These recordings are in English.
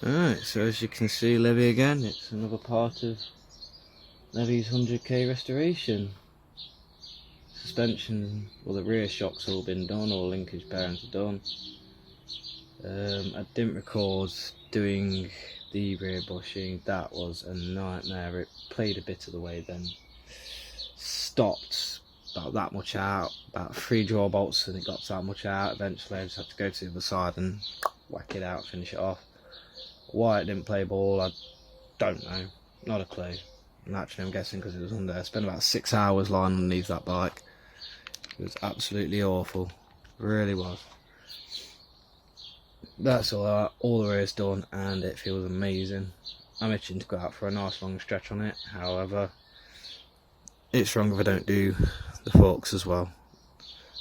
Alright, so as you can see, Levy again, it's another part of Levy's 100k restoration. Suspension, well, the rear shock's all been done, all linkage bearings are done. I didn't record doing the rear bushing, that was a nightmare. It played a bit of the way, then stopped about that much out, about 3 draw bolts, and it got that much out. Eventually I just had to go to the other side and whack it out, finish it off. Why it didn't play ball, I don't know, not a clue. Naturally I'm guessing because it was under. I spent about 6 hours lying underneath that bike. It was absolutely awful, really was. That's all there is done, and it feels amazing. I'm itching to go out for a nice long stretch on it. However, it's wrong if I don't do the forks as well.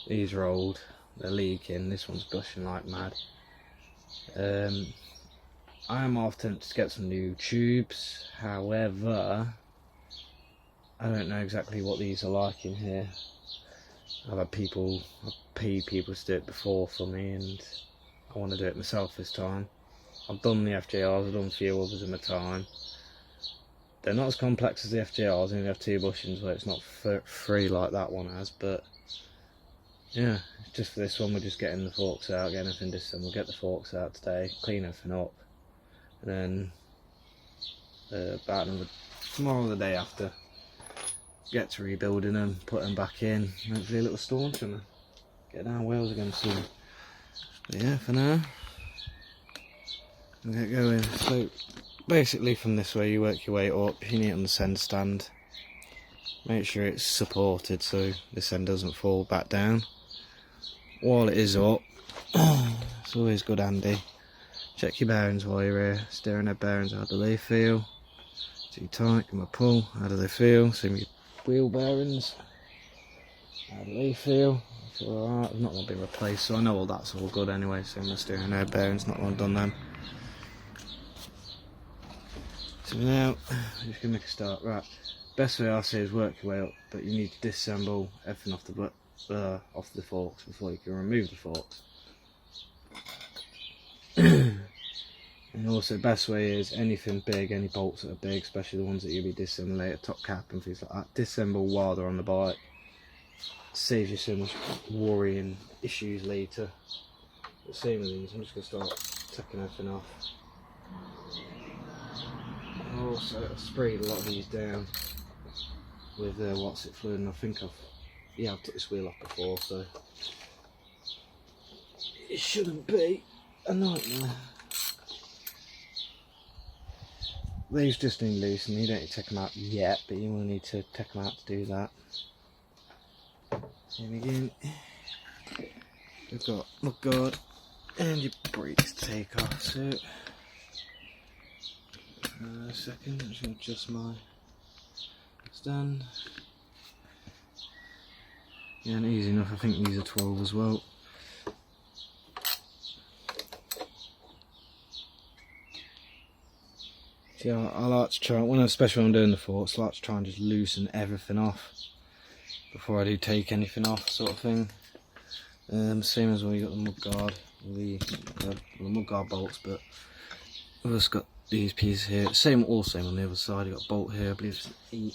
These are old, they're leaking, this one's gushing like mad. I am half tempted to get some new tubes, however, I don't know exactly what these are like in here. I've paid people to do it before for me, and I want to do it myself this time. I've done the FJRs, I've done a few others in my time. They're not as complex as the FJRs, only have 2 bushings where it's not free like that one has, but yeah, just for this one we're just getting the forks out, getting everything disassembled. We'll get the forks out today, clean everything up, and then about tomorrow or the day after, get to rebuilding them, put them back in, hopefully a little staunch and get down wheels again soon. But yeah, for now, we'll get going. So basically from this way you work your way up, you need it on the send stand. Make sure it's supported so this end doesn't fall back down. While it is up, it's always good handy. Check your bearings while you're here. Steering head bearings, how do they feel? Too tight, give them a pull, how do they feel? Same with your wheel bearings, how do they feel? It's alright, I've not all been replaced, so I know all that's all good anyway. Same with the steering head bearings, not long done them. So now, I'm just going to make a start. Right, best way I say is work your way up, but you need to disassemble everything off the forks before you can remove the forks. And also, best way is anything big, any bolts that are big, especially the ones that you'll be disassembling later, top cap and things like that, disassemble while they're on the bike. Saves you so much worrying issues later. But same with these, I'm just going to start taking everything off. I also sprayed a lot of these down with what's it fluid, and I think I've took this wheel off before, so it shouldn't be a nightmare. These just need loosening. You don't need to take them out yet, but you will need to take them out to do that. And again, we've got mudguard and your brakes to take off. So, a second, I'm just going to adjust my stand. Yeah, and easy enough. I think these are 12 as well. Yeah, I like to try, especially when I'm doing the forks, I like to try and just loosen everything off before I do take anything off, sort of thing. Same as when you got the mudguard, the mudguard bolts, but we've just got these pieces here. Same on the other side. You got a bolt here, I believe it's an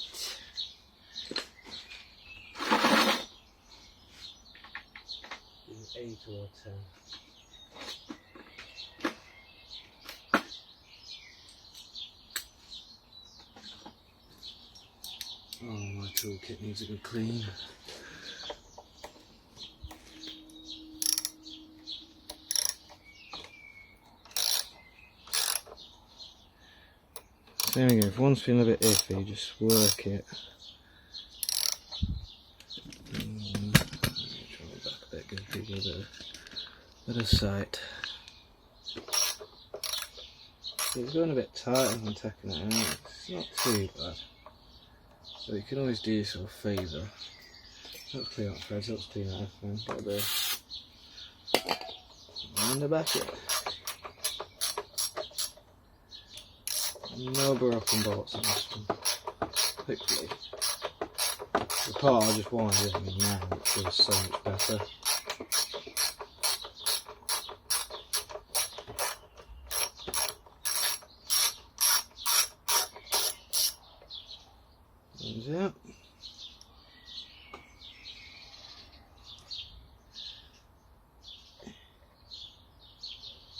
8 or 10. Oh, my toolkit needs a good clean. There we go, if one's feeling a bit iffy, just work it. Try it back a bit, give people a bit of sight. It's going a bit tight as I'm taking it out. It's not too bad. So you can always do yourself a favour. Helps clean out threads, helps clean out everything. Got a bit in the back it. No broken bolts on this one. Hopefully. The part I just wanted me now, it feels so much better. those out.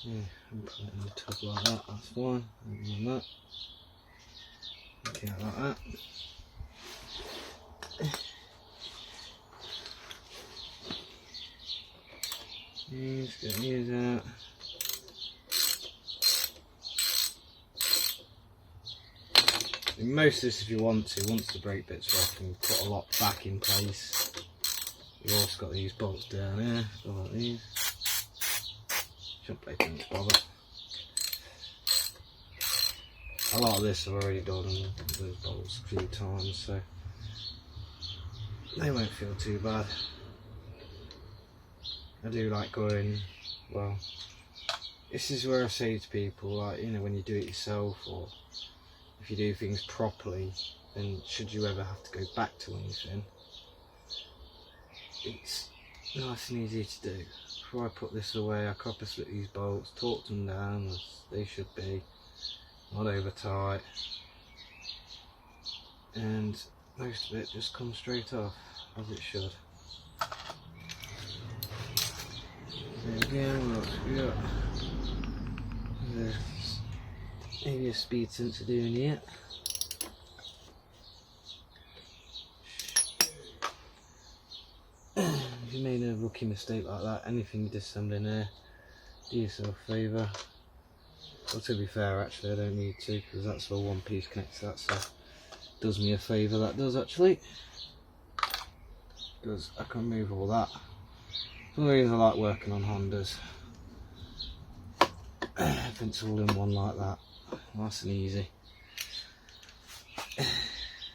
Yeah, I'm putting it in the tub like that, that's fine. And that. Okay, like that. These, get these out. Most of this, if you want to, once the brake bit's off and put a lot back in place. You've also got these bolts down here, like these. Shouldn't make much bother. A lot of this I've already done those bolts a few times, so they won't feel too bad. I do like going, well, this is where I say to people, like, you know, when you do it yourself, or if you do things properly, then should you ever have to go back to anything, it's nice and easy to do. Before I put this away, I copper slip these bolts, torque them down as they should be, not over tight, and most of it just comes straight off as it should. Then again, what else we got? There's maybe a speed sensor doing here. If you made a rookie mistake like that, anything you disassemble in there, do yourself a favour. Well, to be fair, actually, I don't need to, because that's all one piece connected to that, so it does me a favour, that does actually, because I can move all that. It's one of the reasons I like working on Hondas. Everything's all in one like that, nice and easy.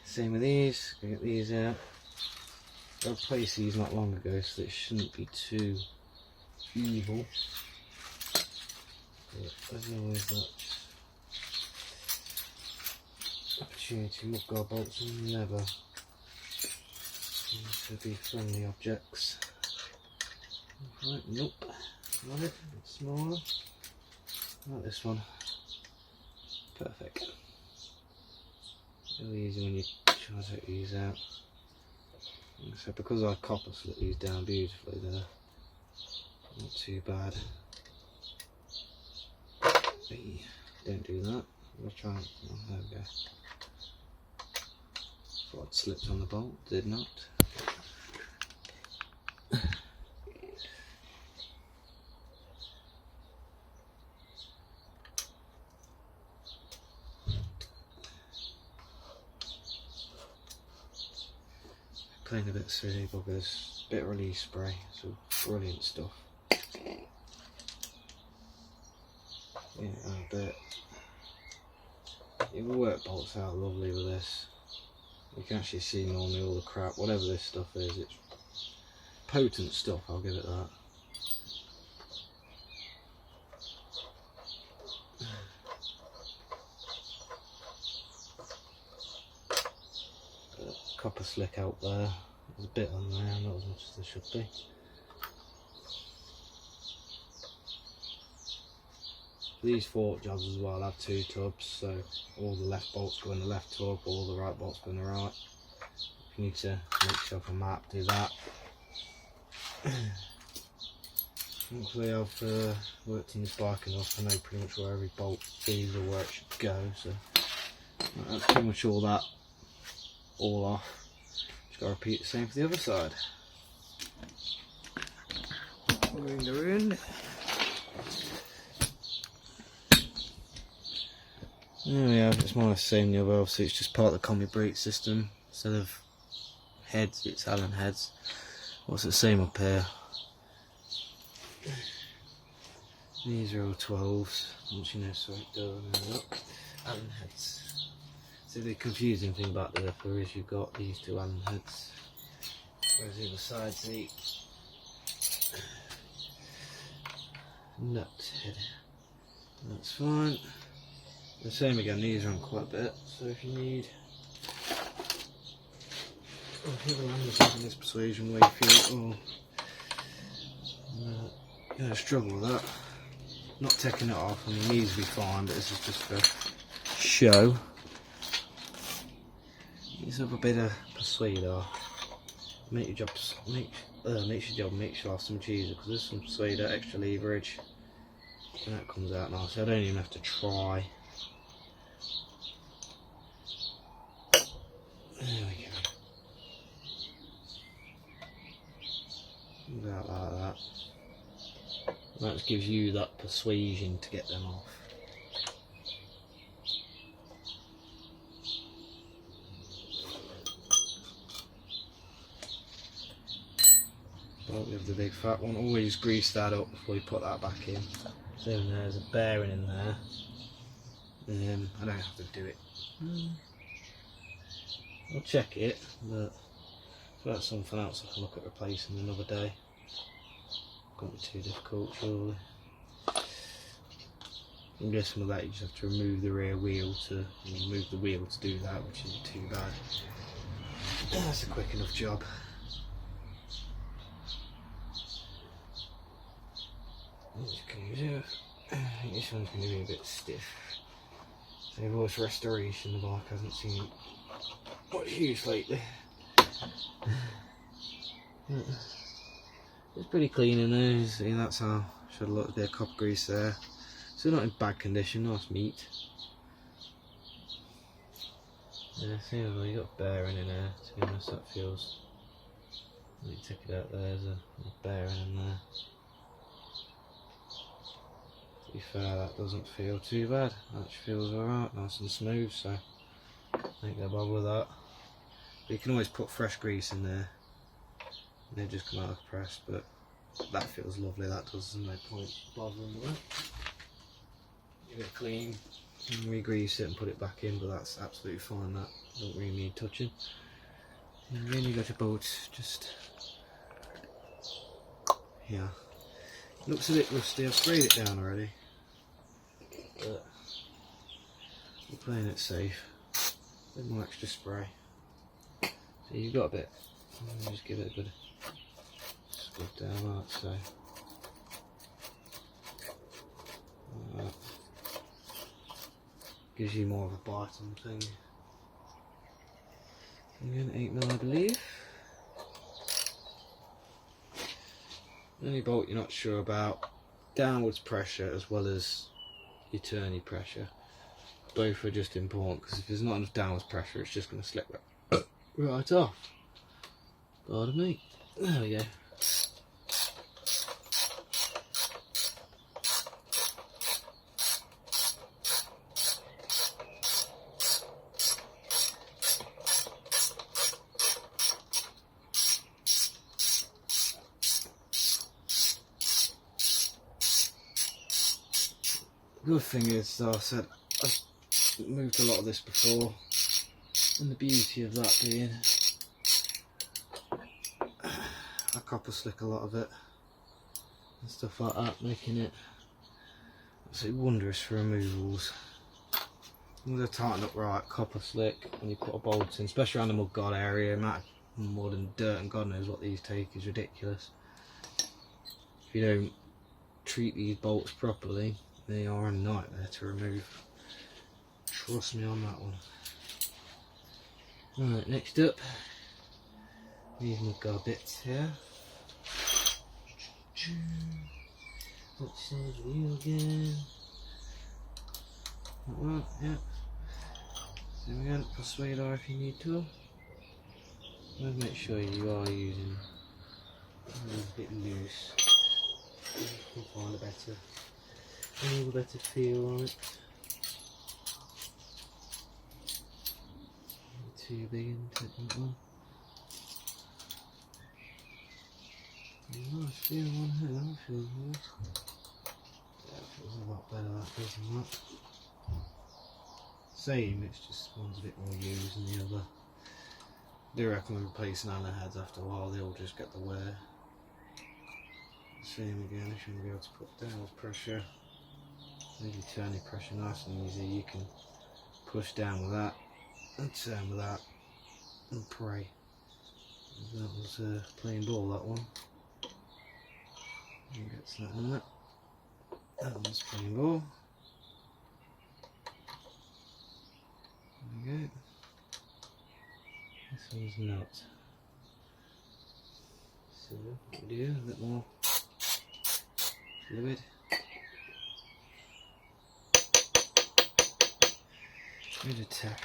Same with these, get these out. I replaced these not long ago, so it shouldn't be too evil. But there's always that opportunity. Mudguard bolts never seem to be friendly objects. Right, nope. Not it. It's smaller. Like this one. Perfect. Really easy when you try to take these out. So because I copper slip these down beautifully there, not too bad. Hey, don't do that. We'll try and, oh, there we go. Thought I'd slipped on the bolt, did not. Playing a bit silly buggers, bit of release spray, so brilliant stuff. Yeah, I bet. It will work bolts out lovely with this. You can actually see normally all the crap, whatever this stuff is, it's potent stuff, I'll give it that. Copper slick out there, there's a bit on there, not as much as there should be. These fork jobs as well have two tubs, so all the left bolts go in the left tub, all the right bolts go in the right. If you need to make yourself a map, do that. Thankfully I've worked on this bike enough, I know pretty much where every bolt is or where it should go, so that's pretty much all that, all off. Just gotta repeat the same for the other side. Ring around. There we have, it's more or less the same the other, obviously it's just part of the combi brake system. Instead of heads, it's Allen heads. What's the same up here? These are all 12s, once you know, so it does look. Allen heads. So the confusing thing about the upper is you've got these two Allen heads, whereas the other side's the nut head. That's fine. The same again, these are on quite a bit, so if you need, oh, if you ever land yourself in this persuasion where you feel, oh, you're going to struggle with that. Not taking it off, I mean these will be fine, but this is just for show. Use up a bit of persuader. Makes your job much nicer and cheesier because there's some persuader, extra leverage, and that comes out nice. I don't even have to try. There we go. About like that. That just gives you that persuasion to get them off. But we have the big fat one. Always grease that up before you put that back in. So there's a bearing in there. I don't have to do it. I'll check it, but if that's something else I can look at replacing another day. Can't be too difficult, surely. I'm guessing with that you just have to remove the rear wheel to do that, which isn't too bad. That's a quick enough job. This one's going to be a bit stiff. So voice restoration, the bike hasn't seen much use lately. It's pretty clean in there. See, that's how should have looked. A bit of copper grease there. So not in bad condition. Nice meat. Yeah, see, you got bearing in there. To be honest, that feels. Let me take it out there. There's a bearing in there. To be fair, that doesn't feel too bad. That feels alright, nice and smooth. So I think they'll bother with that. But you can always put fresh grease in there. They just come out of the press, but that feels lovely. That does. There's no point bothering with that. Give it clean, and re-grease it and put it back in, but that's absolutely fine. That don't really need touching. And then you got your bolts just here. Looks a bit rusty. I've sprayed it down already, but we're playing it safe. A bit more extra spray. So you've got a bit. Just give it a good scrub down like so. Like that. Gives you more of a bite on thing. Again, 8mm I believe. Any bolt you're not sure about, downwards pressure as well as your turny pressure. Both are just important because if there's not enough downwards pressure, it's just going to slip right off. Pardon me. There we go. The good thing is, though, I said I've moved a lot of this before, and the beauty of that being I copper slick a lot of it and stuff like that, making it absolutely wondrous for removals. I'm going to tighten up right, copper slick when you put a bolt in, especially around the mud guard area. Amount of mud and dirt and God knows what these take is ridiculous. If you don't treat these bolts properly, they are a nightmare to remove. Trust me on that one. Right, next up, these mud guard bits here. Let's see the wheel again. That one, yeah. Same again, persuader if you need to. Let's make sure you are using a bit loose. You can find a little better feel on it. Not too big into it, that one. Nice feel on here, that feels nice. Yeah, it feels a lot better that doesn't that. Same, it's just one's a bit more used than the other. I do recommend replacing handle heads after a while, they'll just get the wear. Same again, if you want to be able to put downward pressure. Maybe turning pressure nice and easy, you can push down with that and turn with that and pray. That was a plain ball, that one. You get that in a minute. That one's plain ball. There we go. This one's not. So what we do, a bit more fluid. Bit of tap.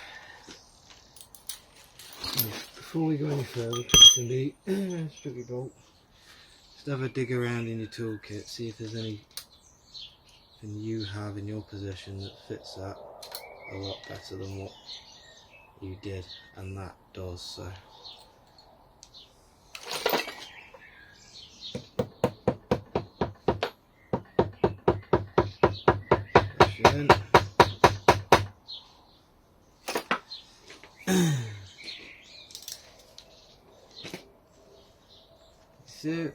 Before we go any further, this can be a struggy bolt. Just have a dig around in your toolkit, see if there's anything you have in your possession that fits that a lot better than what you did, and that does so. Push it in. So,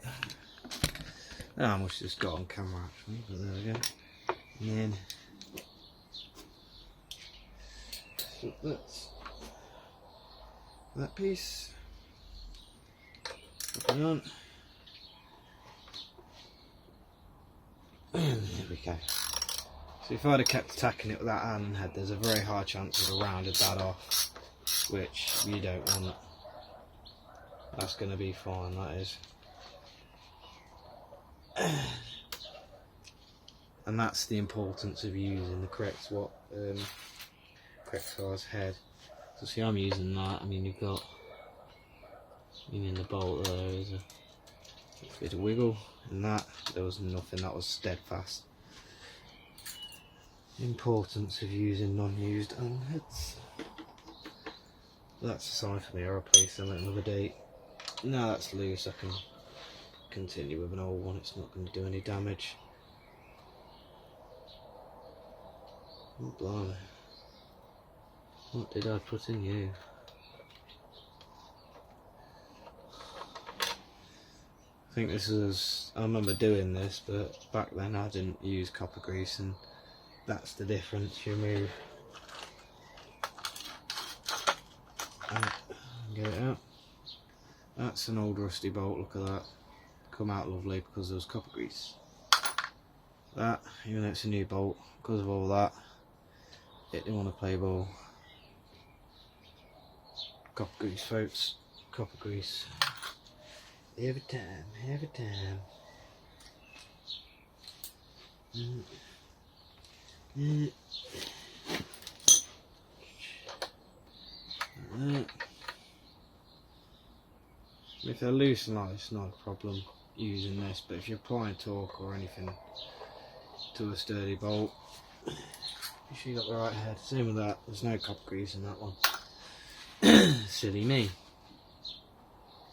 I almost just got on camera actually, but there we go. And then, so that's that piece. Put it on. And there we go. So if I'd have kept attacking it with that Allen head, there's a very high chance I'd have rounded that off, which you don't want. That's going to be fine, that is. And that's the importance of using the correct size head. So see, I'm using that. I mean, you've got, in the bolt there is a bit of wiggle, and that there was nothing. That was steadfast. Importance of using non-used Allen heads. That's a sign for me. I'll replace them at another date. No, that's loose. I can continue with an old one. It's not going to do any damage. Oh, blimey. What did I put in you? I think this is, I remember doing this, but back then I didn't use copper grease, and that's the difference. You remove and get it out. That's an old rusty bolt, look at that. Come out lovely because there was copper grease. That, even though it's a new bolt, because of all that, it didn't want to play ball. Copper grease, folks. Copper grease. Every time, every time. If they're loose and light, it's not a problem using this, but if you're applying torque or anything to a sturdy bolt, make sure you got the right head. Same with that, there's no copper grease in that one. Silly me.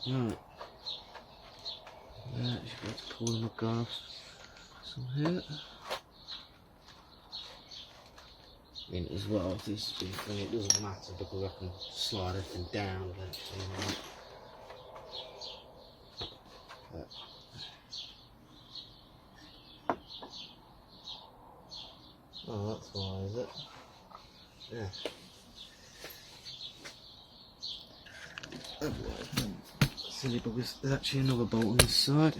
Right. There, just got to pull them across some here. In as well, if this is big thing, it doesn't matter because I can slide everything down eventually. Right? Oh, that's why, is it? Yeah. Silly buggers. There's actually another bolt on this side.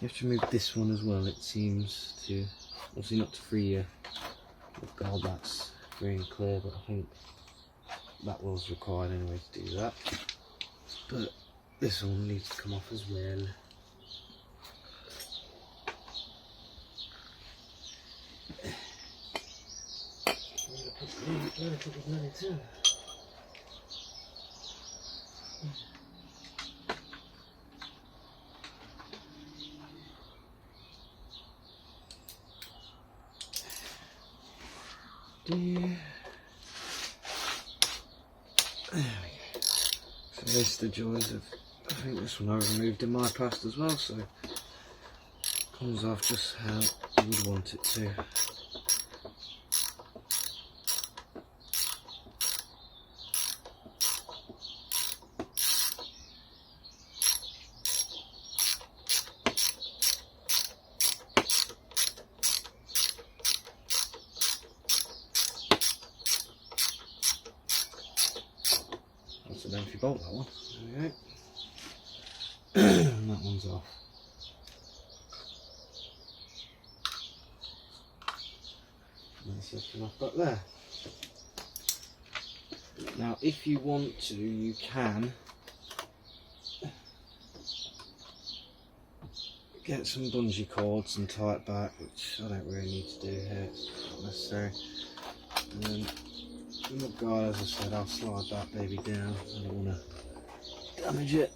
You have to remove this one as well, it seems, to, obviously not to free you with gold, that's free and clear, but I think that was required anyway to do that. But this one needs to come off as well. There we go. So there's the joys of, I think this one I removed in my past as well, so it comes off just how you would want it to. That's an empty bolt, that one. There we go. And that one's off. And that's left enough back there. Now if you want to, you can get some bungee cords and tie it back, which I don't really need to do here, it's not necessary. And then in the guide, as I said, I'll slide that baby down. I don't want to damage it.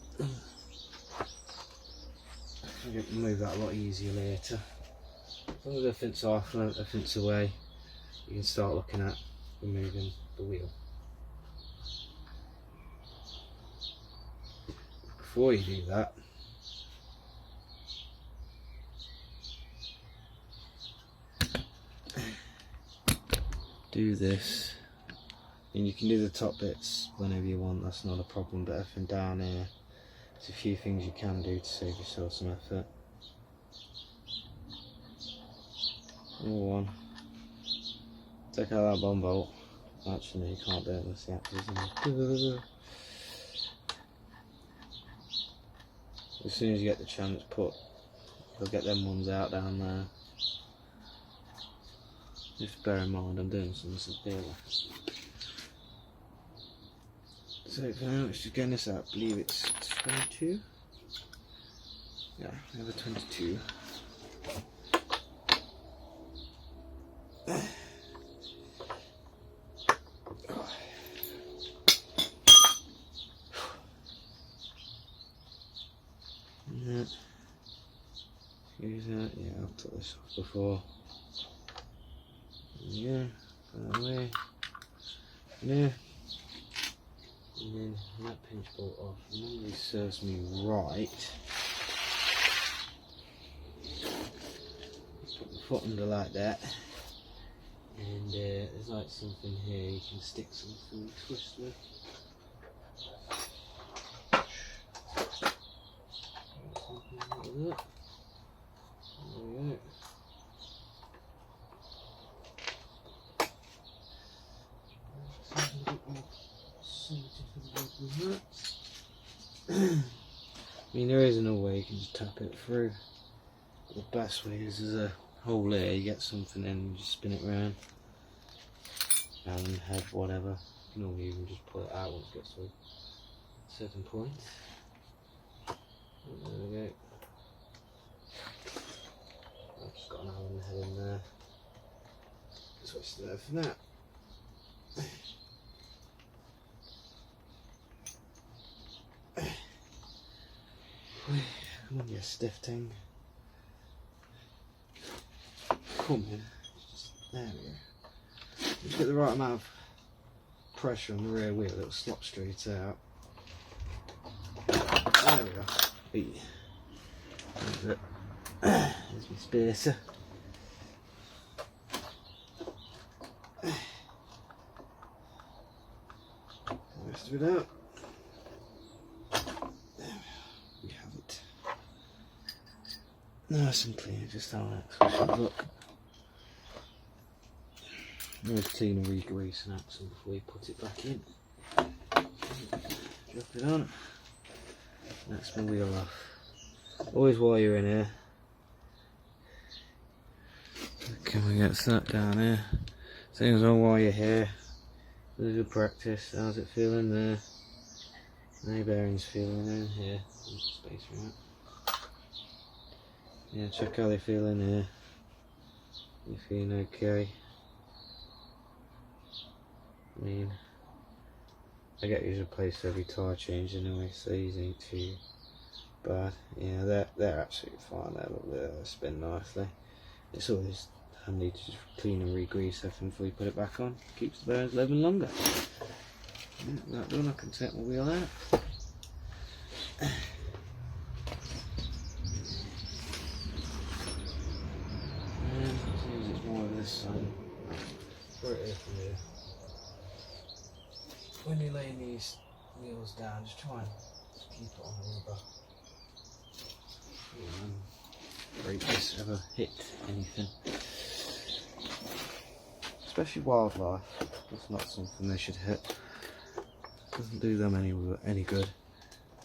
I can move that a lot easier later. As long as everything's off and everything's away, you can start looking at removing the wheel. Before you do that, do this, and you can do the top bits whenever you want, that's not a problem, but everything down here, there's a few things you can do to save yourself some effort. Number one, take out that bomb bolt. Actually, you can't do it unless the axle is in. As soon as you get the chance, you'll get them ones out down there. Just bear in mind, I'm doing some severe. So for now, it's just getting this out. I believe it's 22. Yeah, I have a 22. Yeah. Use that. Yeah, I've took this off before. Yeah, that way. Yeah. And then that pinch bolt off. If memory serves me right, put the foot under like that, and there's like something here you can stick something and twist with. Something like that. There we go. I mean, there is another way you can just tap it through. The best way is there's a hole there, you get something in, you just spin it round. Allen head, whatever. You can normally even just pull it out once it gets to a certain point. And there we go. I've just got an Allen head in there. Switch to that for that. Come on, you stiff thing. Come in. There we go. Just get the right amount of pressure on the rear wheel, it'll slop straight out. There we go. Hey. There's my spacer. The rest of it out. Nice and clean, just how that should look. Always clean and re-grease an axle before you put it back in. Drop it on. That's my wheel off. Always while you're in here. Can we get that down here? Same as on while you're here. There's good practice. How's it feeling there? No bearings feeling in here. Space right. Yeah, check how they feel in here. You feeling okay? I mean, I get these replaced every tyre change anyway, so these ain't too bad. Yeah, they're absolutely fine. They spin nicely. It's always handy to just clean and re-grease everything before you put it back on. Keeps the bearings living longer. Yeah, that done, I can take my wheel out. This side. Right here from here. When you're laying these wheels down, just try and keep it on the rubber. Brake this ever hit anything. Especially wildlife. That's not something they should hit. Doesn't do them any good.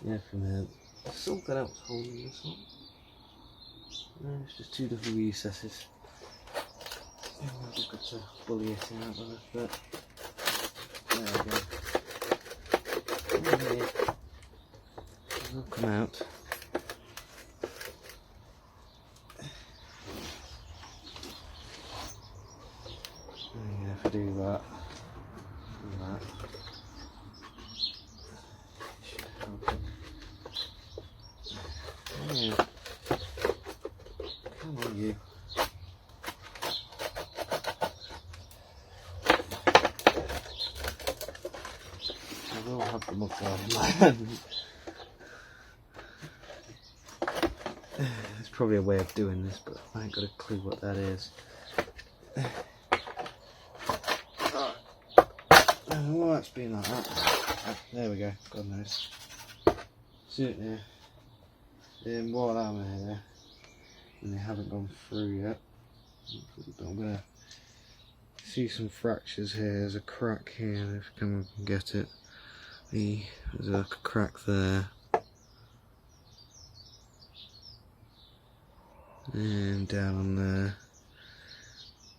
Yeah, from here. There's something else holding this one. No, it's just two different recesses. I've just got to bully it out a little bit. There we go. Come here. It'll come out. Yeah, if I do that and that, it should help it. Yeah. Come on, you. I will have them up there in my hand. There's probably a way of doing this, but I ain't got a clue what that is. Well, that's been like that. There we go, God knows. See it there? While I'm there, and they haven't gone through yet, but I'm going to see some fractures here. There's a crack here, if you can get it. There's a crack there. And down on there.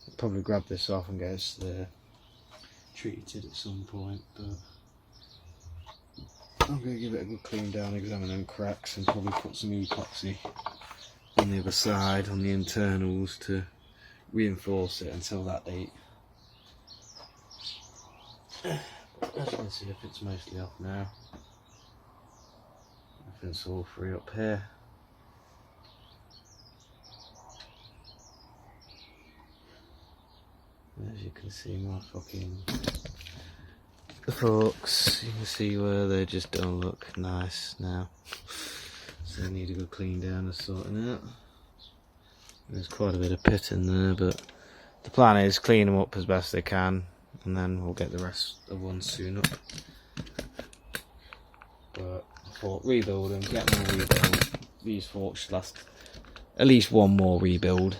I'll probably grab this off and get it treated at some point, but I'm going to give it a good clean down, examine them cracks, and probably put some epoxy on the other side, on the internals, to reinforce it until that date. As you can see, it's mostly off now. Everything's all free up here. As you can see, my the forks, you can see where they just don't look nice now. So they need a good clean down and sorting out. There's quite a bit of pit in there, but the plan is clean them up as best they can, and then we'll get the rest of the ones soon up. But I thought rebuild them, get more rebuild. These forks should last at least one more rebuild.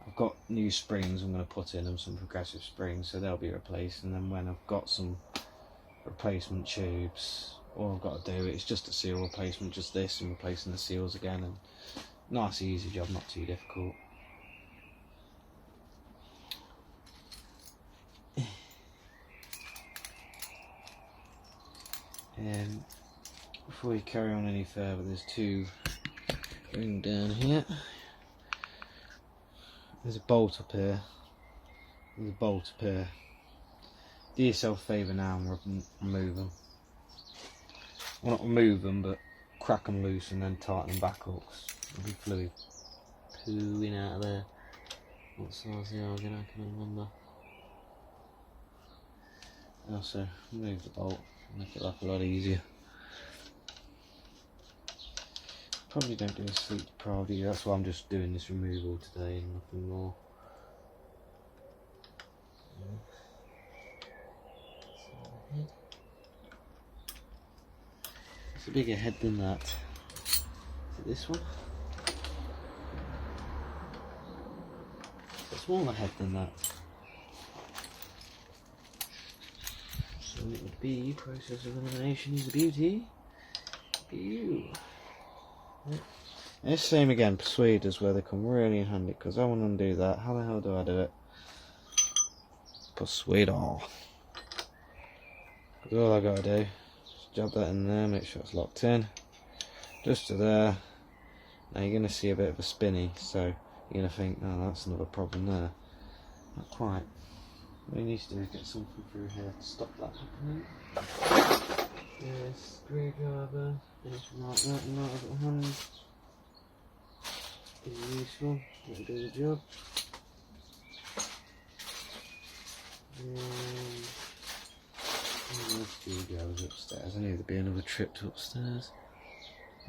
I've got new springs I'm going to put in them, some progressive springs, so they'll be replaced. And then when I've got some replacement tubes, all I've got to do is just a seal replacement, just this, and replacing the seals again. And nice easy job, not too difficult. Before we carry on any further, there's two going down here. There's a bolt up here. There's a bolt up here. Do yourself a favour now and remove them. Well, not remove them, but crack them loose and then tighten them back up. There'll be fluid pooing out of there. What size they are again, I can remember. Also, remove the bolt, make it life a lot easier. Probably don't do a sleep deprived either, that's why I'm just doing this removal today and nothing more. It's a bigger head than that. Is it this one? It's a smaller head than that. So it would be process of elimination is a beauty. Ew. And it's the same again, persuaders, where they come really in handy, because I want to undo that. How the hell do I do it? Persuader. Because all I gotta do is jab that in there, make sure it's locked in. Just to there. Now you're gonna see a bit of a spinny, so you're gonna think, oh, that's another problem there. Not quite. What you need to do is get something through here to stop that happening. Yes, screwdriver, anything like that in my other hand is useful, that'll do the job. The screwdriver's upstairs, I knew there'd be another trip to upstairs.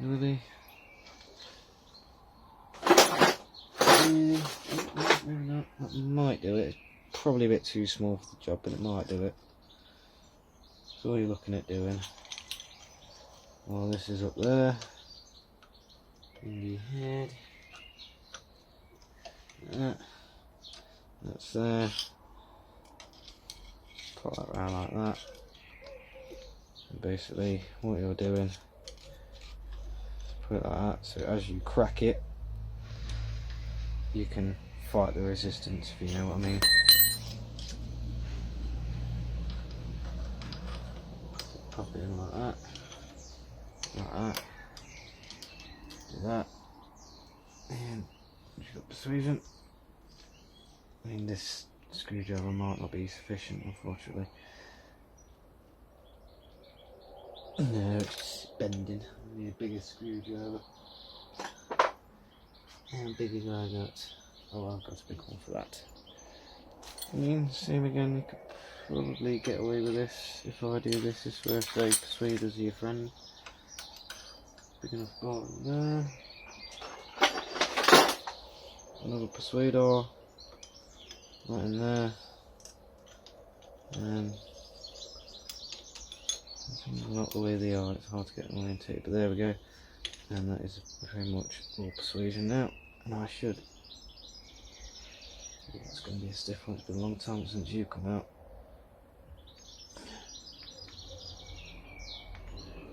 Really? Maybe not, that might do it. It's probably a bit too small for the job, but it might do it. So what are you looking at doing? Well, this is up there in the head. That's there. Put that around like that. And basically, what you're doing, put it like that. So as you crack it, you can fight the resistance, if you know what I mean. pop it in like that, do that, and you've got persuasion. I mean, this screwdriver might not be sufficient, unfortunately. No, it's just bending. I need a bigger screwdriver. How big have I got? Oh, I've got a big one for that. I mean, same again, you could probably get away with this if I do this. This where if they persuade us your friend. Big enough bar in there. Another persuader. Right in there. And not the way they are, it's hard to get them oriented, but there we go. And that is very much all persuasion now. And I should. It's going to be a stiff one. It's been a long time since you come out.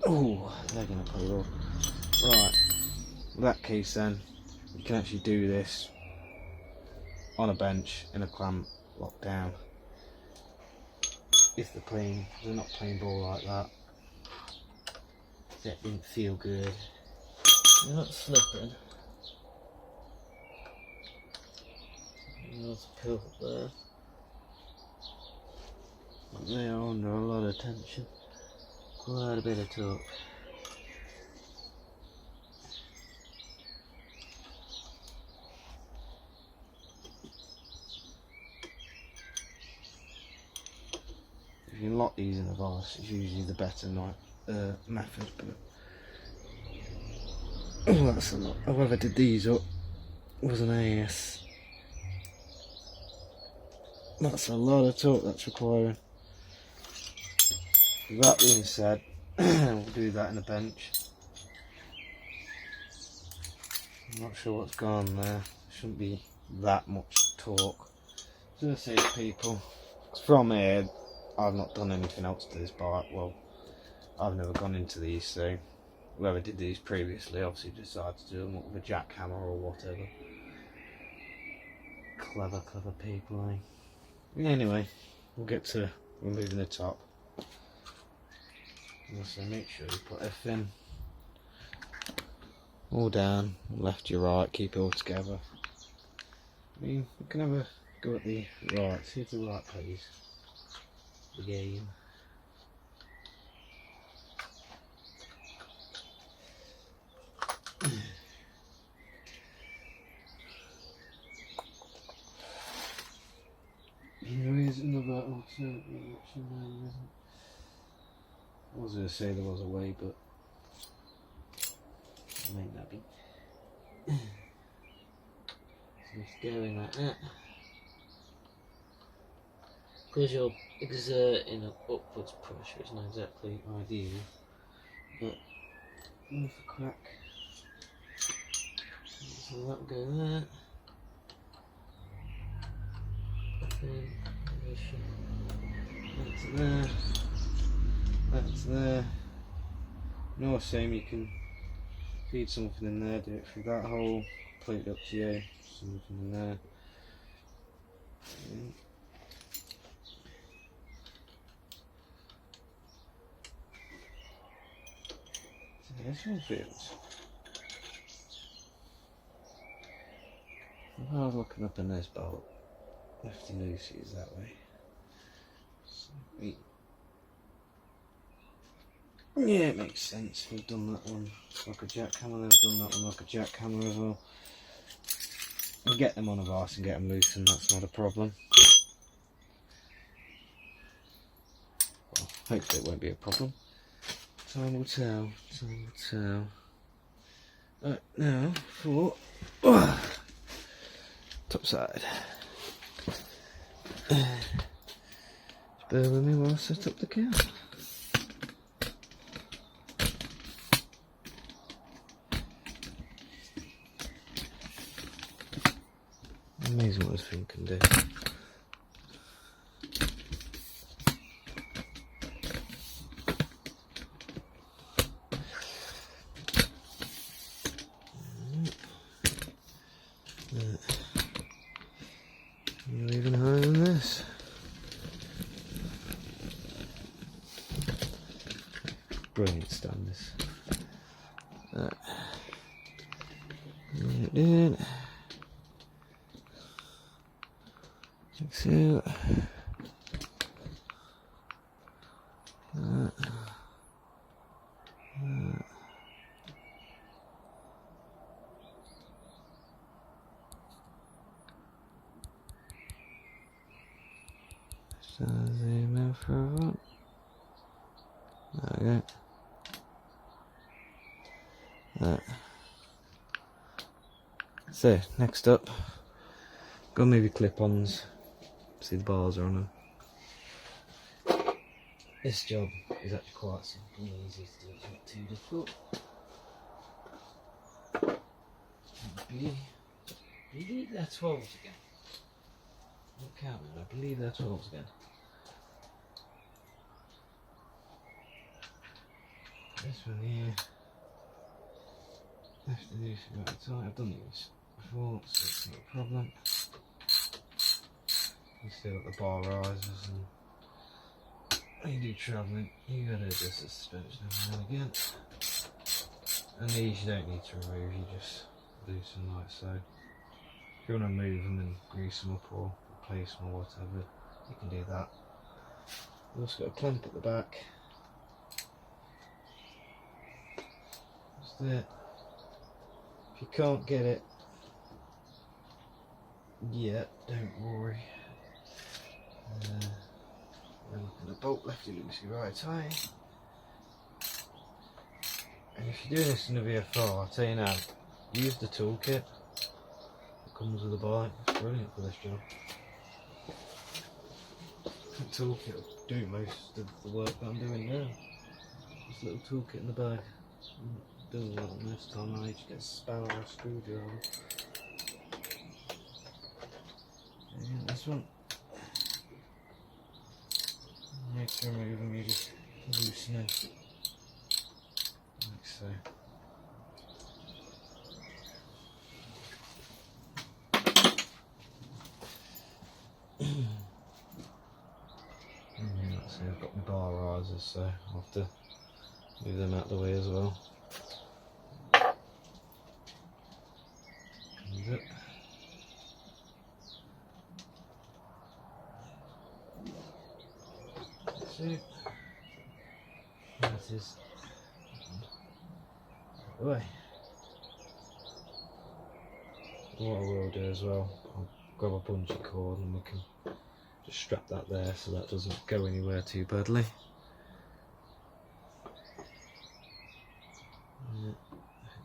Oh, they're going to play well. Right. In that case, then, you can actually do this on a bench in a clamp lockdown. If they're not playing ball like that. That didn't feel good. They're not slipping. There's a pill up there. But they are under a lot of tension. Quite a bit of torque. If you lock these in a vise, it's usually the better method. But oh, that's a lot. Whoever did these up was an AS. That's a lot of torque that's requiring. That being said, we'll do that in a bench. I'm not sure what's gone on there. Shouldn't be that much torque. So I say to people, from here, I've not done anything else to this bike. Well, I've never gone into these, so whoever did these previously obviously decided to do them with a jackhammer or whatever. Clever people, eh? Anyway, we'll get to removing the top. Also, make sure you put everything all down, left to right, keep it all together. I mean, we can have a go at the right, see if the right plays the game. There is another alternate option there, isn't it? I was going to say there was a way, but it may not be. So it's going like that. Because you're exerting an upwards pressure, it's not exactly ideal, but worth a crack. So that'll go there. That's there. That's there. No, same, you can feed something in there, do it through that hole, plate it up to you, something in there. So this one feels. If I was looking up in this bolt, lefty loosey is that way. Sweet. Yeah, it makes sense. We've done that one like a jackhammer, then we've done that one like a jackhammer as well. We'll get them on a vise and get them loose, and that's not a problem. Well, hopefully it won't be a problem. Time will tell. Time will tell. Right, now for top side. Just bear with me while I set up the camera. Amazing what this thing can do. You're even higher than this. brilliant stand this. Like so. Zoom in for a run. There we go. Right. So, next up, go maybe clip-ons. See the bars are on them. This job is actually quite simple and easy to do, it's not too difficult. I believe they're 12s again. Not counting, I believe they're 12s again. This one here, I have to do some right time. I've done these before, so it's not a problem. You still got the bar risers, and when you do travelling, you gotta adjust the suspension every now and again. And these you don't need to remove, you just do some like so. If you want to move them and grease them up or replace them or whatever, you can do that. You've also got a clamp at the back. Just there. If you can't get it yet, don't worry. Then the bolt lefty loosey right eye. And if you're doing this in a VFR, I'll tell you now, use the toolkit that comes with the bike. It's brilliant for this job. The toolkit will do most of the work that I'm doing now. This little toolkit in the bag does a lot most of the time. I need to get a spanner or a screwdriver. And this one, you need to remove them, you just loosen it like so. See, I've got my bar risers, so I'll have to move them out of the way as well. That's it. So, that is away. What I will do as well, I'll grab a bungee cord and we can just strap that there so that doesn't go anywhere too badly. Yeah,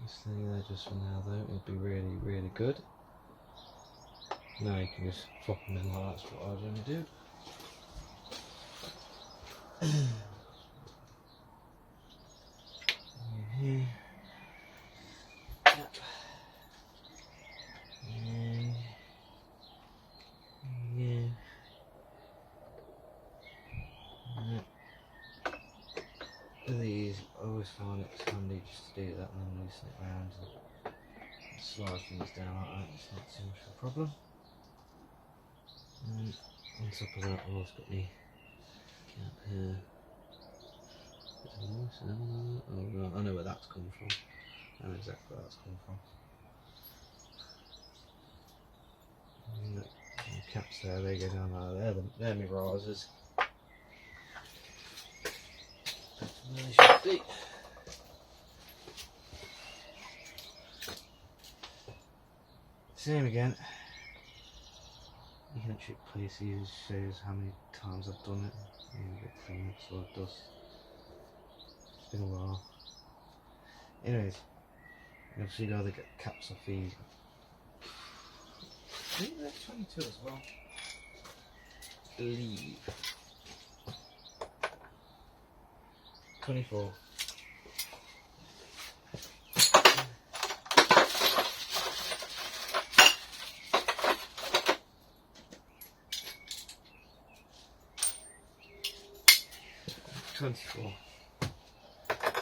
stay there just for now though, it'll be really, really good. Now you can just flop them in like that's what I was going to do. Here. Yep. Yeah. These, I always find it's handy just to do that and then loosen it around and slide things down like that, it's not too much of a problem. And on top of that I've also got my cap here. Oh right, I know where that's come from. I know exactly where that's come from. And the caps there, they go down there, they're my risers. There they should be. Same again. You can actually place these, shows how many times I've done it. You get clean up so it does. It's been a while. Anyways, you obviously got to get caps off these. I think they're 22 as well. I believe. 24.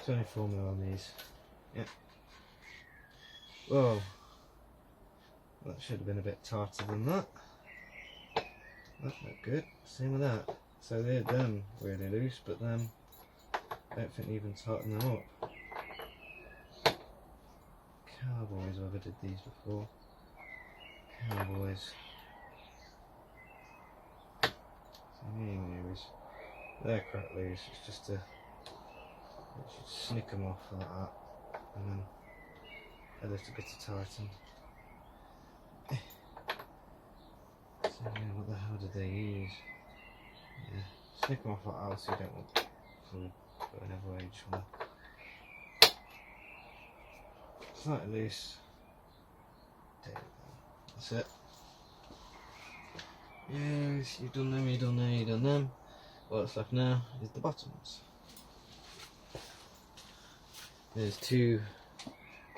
$24 mil on these. Yep. Whoa. That should have been a bit tighter than that. That looked good. Same with that. So they're really loose, but I don't think they even tighten them up. Cowboys, I've ever did these before. Cowboys. So anyways, they're crack loose. It's just to snick them off like that, and then a little bit of tighten. So yeah, what the hell did they use? Yeah, snick them off like that so you don't want fluid going everywhere. You just want to slightly loose. There we go. That's it. Yes, you've done them, you've done them, you've done them. What's left now is the bottoms. There's 2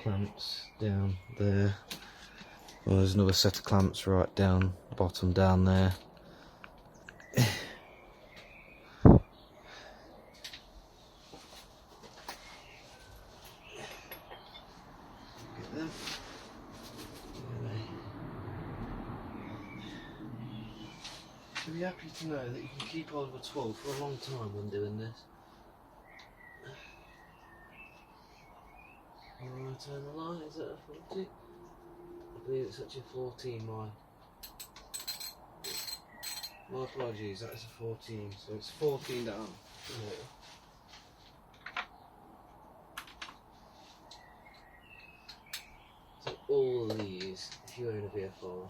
clamps down there. Well, there's another set of clamps right down the bottom down there. Get them. You'll be happy to know that you can keep hold of a 12 for a long time when doing this. Alright, turn the light, is that a 40? I believe it's actually a 14, my apologies, that is a 14, so it's 14 down. So all of these, if you own a VFR,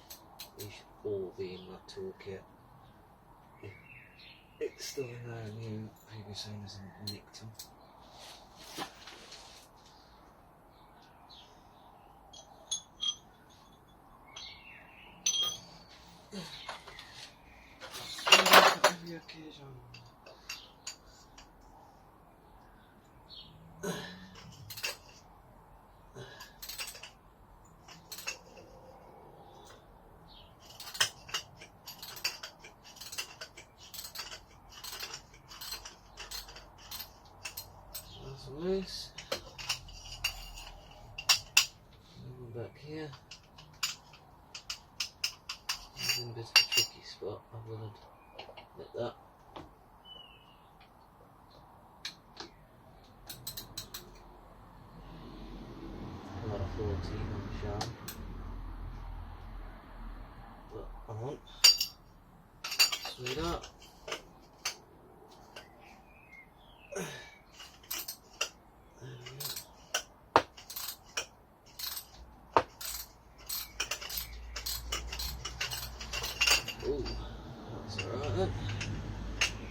they should all be in that toolkit. It's still in there and you previous owners have nicked them. Every occasion. That's loose. One back here. It's in a bit of a tricky spot. I will admit that. About a 14 on the shaft. But I won't. Smooth up. Ooh, that's alright then.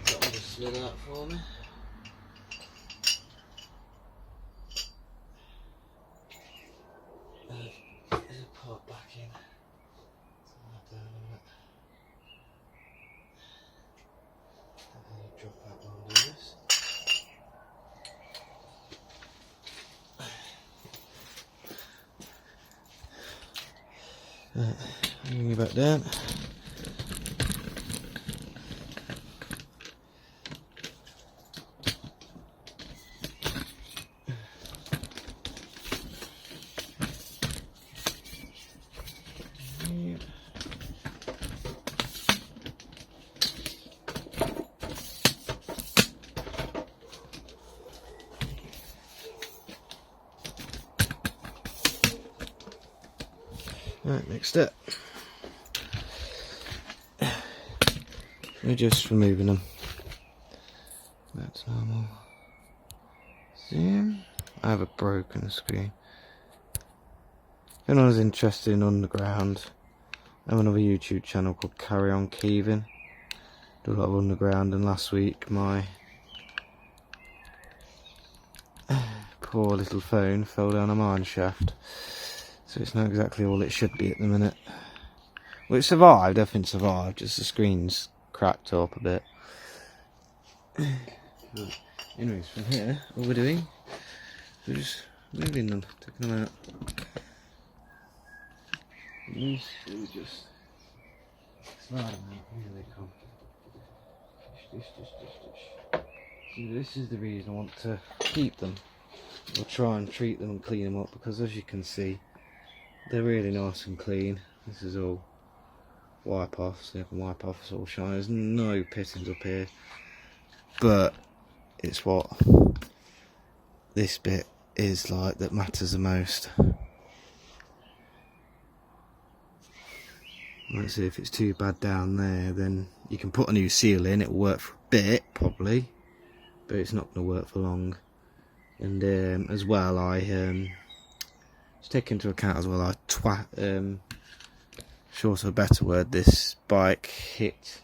That one just slid out for me. There's a part back in. Down a minute. Drop that while I do this. Right, bring you back down. Right, next step. We're just removing them. That's normal. See? I have a broken screen. If anyone's interested in underground, I have another YouTube channel called Carry On Keeving. Do a lot of underground, and last week my poor little phone fell down a mine shaft. So it's not exactly all it should be at the minute. Well, it survived, everything survived, just the screen's cracked up a bit. Anyways, from here, all we're doing, we're just moving them, taking them out. And these, we just slide them out, here they come. So this is the reason I want to keep them. We'll try and treat them and clean them up, because as you can see, they're really nice and clean. This is all wipe off, so you can wipe off, it's all shiny. There's no pittings up here, but it's what this bit is like that matters the most. Let's see, if it's too bad down there, then you can put a new seal in. It'll work for a bit probably, but it's not going to work for long. And as well, I just take into account as well, short of a better word, this bike hit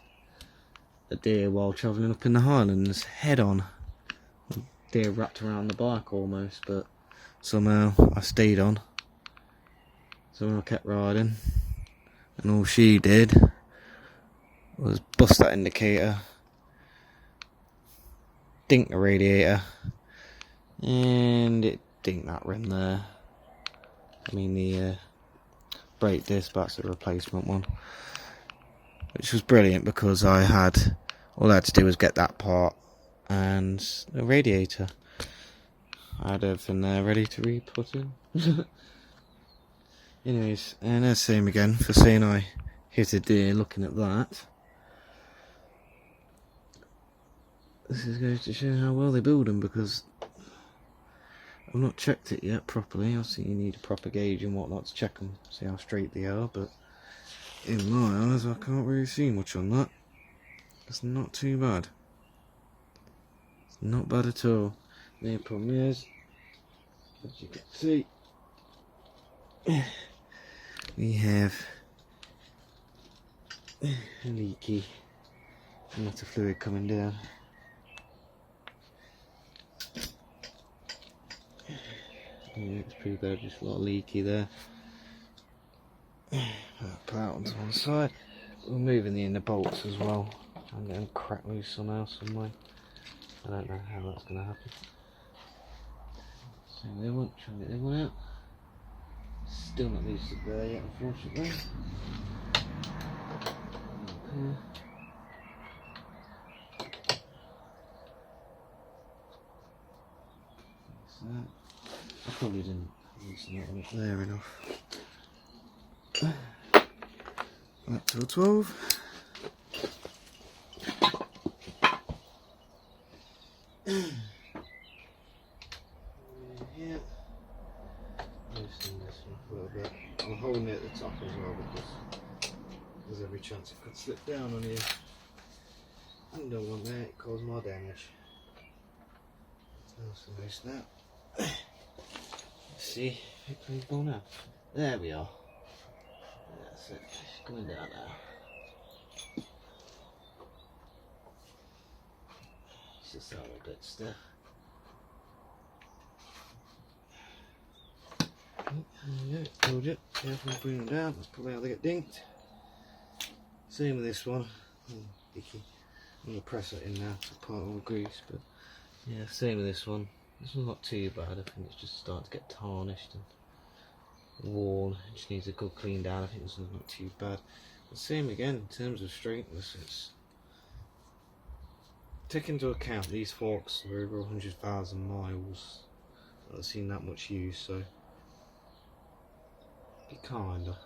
a deer while travelling up in the Highlands head on. The deer wrapped around the bike almost, but somehow I stayed on. Somehow I kept riding, and all she did was bust that indicator, dink the radiator, and it dinked that rim there. I mean the brake disc, that's a replacement one, which was brilliant because all I had to do was get that part and the radiator. I had everything there ready to re-put in. Anyways, and that's the same again for saying I hit a deer. Looking at that, this is going to show how well they build them, because I've not checked it yet properly. Obviously you need a proper gauge and whatnot to check them, see how straight they are, but in my eyes I can't really see much on that. It's not too bad. It's not bad at all. The only problem is, as you can see, we have a leaky amount of fluid coming down. Yeah, it's pretty bad, just a lot leaky there. Put that onto one side. We're moving the inner bolts as well. I'm getting cracked loose somehow, some way. I don't know how that's going to happen. So they won't try and get the other one out. Still not loose there yet, unfortunately. Here. That. I probably didn't loosen it up there enough. Up to a 12. Yeah. Loosen this one a little bit. I'm holding it at the top as well because there's every chance it could slip down on you. I don't want that, it causes more damage. That's the most now. Let's see, hopefully it's gone out. There we are. That's it, it's coming down now. It's just all a bit stiff. There we go, told you. Careful bring them down, that's probably how they get dinked. Same with this one. Dicky. I'm going to press it in now to part all the grease, but yeah, same with this one. This one's not too bad, I think it's just starting to get tarnished and worn. It just needs a good clean down. I think this one's not too bad. But same again, in terms of straightness, it's take into account these forks are over 100,000 miles. I've seen that much use, so be kinda.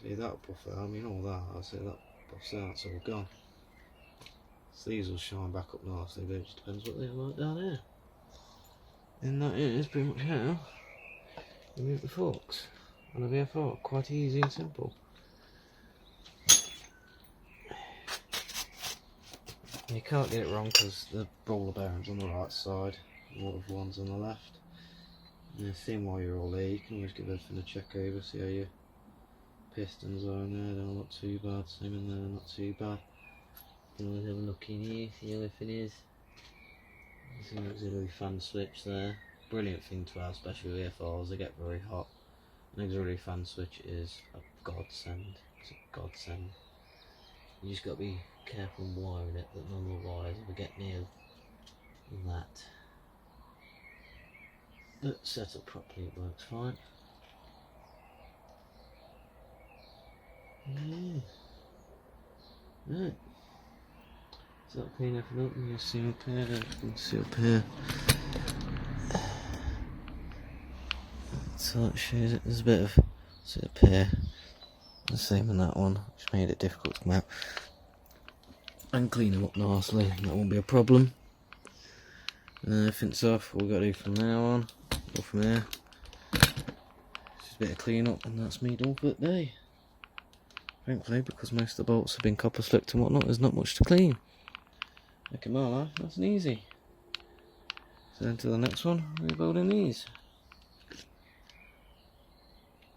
See, that'll buff out. I mean, all that, I'll say that buffs out, it's all gone. So these will shine back up nicely, but it just depends what they're like down here. And that is pretty much how you move the forks on a VFR. Quite easy and simple. And you can't get it wrong because the roller bearings on the right side, a lot of ones on the left. And same while you're all there, you can always give everything a check over, see how your pistons are in there. They're not too bad. Same in there, not too bad. You can always have a look in here, see how everything is. There's an auxiliary fan switch there. Brilliant thing to have, especially with VFRs, they get very hot. An auxiliary fan switch is a godsend. It's a godsend. You just got to be careful in wiring it, that none of the wires ever get near that. But set up properly, it works fine. Yeah. Right. So I'll clean everything up and you'll see up here, you can see up here. So that shows it, there's a bit of, see up here, the same in that one, which made it difficult to come out. And clean them up nicely, that won't be a problem. And everything's off. All we've got to do from now on, or from there, just a bit of clean up, and that's me done for the day. Thankfully, because most of the bolts have been copper slicked and whatnot, there's not much to clean. Making my life nice and easy. So then to the next one, we're building these.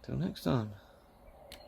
Till next time.